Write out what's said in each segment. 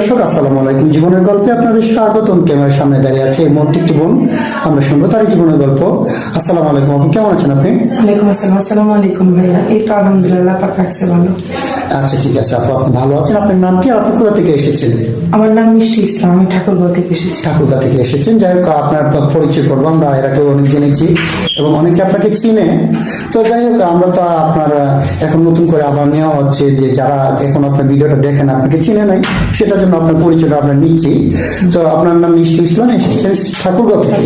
দর্শক আসসালামু আলাইকুম। জীবনের গল্পে আপনাদের স্বাগতম। ক্যামেরার সামনে দাঁড়িয়ে আছে এই মুহূর্তে একটি বোন, আমরা শুনবো তারই জীবনের গল্প। আসসালামু আলাইকুম আপু, কেমন আছেন আপনি? ওয়ালাইকুম আসসালাম। আসসালামু আলাইকুম ভাইয়া। এই তো আলহামদুলিল্লাহ, পাক রাখছে ভালো। আচ্ছা ঠিক আছে আপু, আপনি ভালো আছেন? আপনার নাম কি আর আপনি কোথা থেকে এসেছেন? আমার নাম মিষ্টি ইসলাম, আমি ঠাকুরগাঁও থেকে এসেছি। ঠাকুরগা থেকে এসেছেন। যাই হোক, আপনার পরিচয় করবো, আমরা এর আগে অনেক জেনেছি এবং অনেকে আপনাকে চিনে। তো যাই হোক, আমরা তো আপনার এখন নতুন করে আবার নেওয়া হচ্ছে যে যারা এখন আপনার ভিডিওটা দেখেন আপনাকে চিনে নাই, সেটার জন্য আপনার পরিচয়টা আমরা নিচ্ছি। তো আপনার নাম মিষ্টি ইসলাম, এসেছেন ঠাকুরগাঁও থেকে।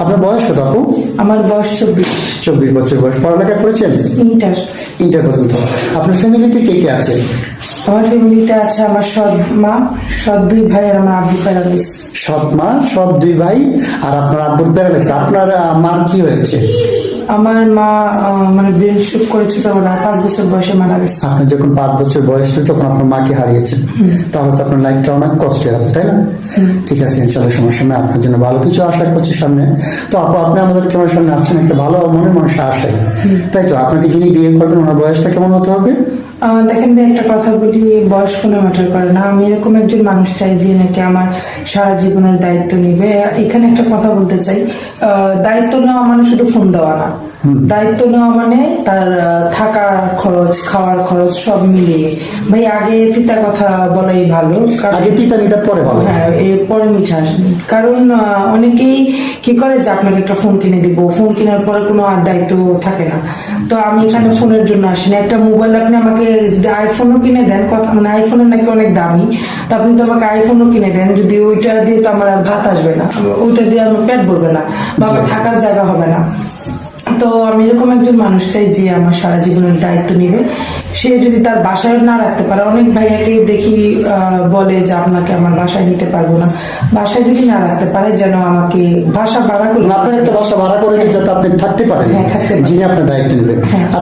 আপনার বয়স কত আপু? আমার বয়স 24। 24 বছর বয়স। পড়ালেখা করেছেন? ইন্টার। ইন্টার পর্যন্ত। আপনার ফ্যামিলিতে কে কে আছে? আমার ফ্যামিলিতে আছে আমার সৎ মা, সৎ দুই ভাই আর আমার আব্বু প্যারালাইস। সৎ মা, সৎ দুই ভাই আর আপনার আব্বুর প্যারালাইসিস। আপনার মার কি হয়েছে? আমার মা মানে ব্রেন স্ট্রোক করে ছোটবেলায় 5 বছর বয়সে মারা গেছে। আপনি যখন 5 বছর বয়স ছিল তখন আপনার মাকে হারিয়েছেন, তাহলে তো আপনার লাইফটা অনেক কষ্টের, তাই না? ঠিক আছে, ইনশাল্লাহ সমস্যা নেই, আপনার জন্য ভালো কিছু আশা করছি সামনে। তো আপু, আপনি আমাদের ক্যামেরার সামনে আসছেন একটা ভালো মনের মানুষের আশায়, তাই তো? আপনাকে যিনি বিয়ে করবেন ওনার বয়সটা কেমন হতে হবে? দেখেন ভাই, একটা কথা বলি, বয়স কোনো ম্যাটার করে না। আমি এরকম একজন মানুষ চাই যে নাকি আমার সারা জীবনের দায়িত্ব নিবে। এখানে একটা কথা বলতে চাই, দায়িত্ব নেওয়া মানে শুধু ফোন দেওয়া না। দায়িত্ব নেওয়া মানে তার থাকার খরচ, খাওয়ার খরচ সব মিলিয়ে। ভাই আগে তিতা কথা বলাই ভালো, আগে তিতা মিঠা পরে ভালো। হ্যাঁ, এরপরে মিঠা আসেনি। কারণ অনেকেই কি করে যে আপনাকে একটা ফোন কিনে দিব, ফোন কেনার পরে কোনো আর দায়িত্ব থাকে না। তো আমি এখানে ফোনের জন্য আসিনি। একটা মোবাইল আপনি আমাকে আইফোনও কিনে দেন, কথা মানে আইফোনের নাকি অনেক দামি, তো আপনি তো আমাকে আইফোনও কিনে দেন, যদি ওইটা দিয়ে তো আমার আর ভাত আসবে না, ওইটা দিয়ে আমার পেট ভরবে না বা আমার থাকার জায়গা হবে না। তো আমি এরকম একজন মানুষ চাই যে আমার সারা জীবনের দায়িত্ব নিবে। সে যদি তার বাসায় না রাখতে পারে, অনেক ভাইয়াকে দেখি বলে যে আপনাকে আমার বাসায় নিতে পারবো না। বাসায় যদি না রাখতে পারে, যেন আমাকে বাসা ভাড়া করে, আপনার একটা বাসা ভাড়া করে যাতে আপনি থাকতে পারেন, হ্যাঁ, থাকতে পারেন। যিনি আপনার দায়িত্ব নেবেন।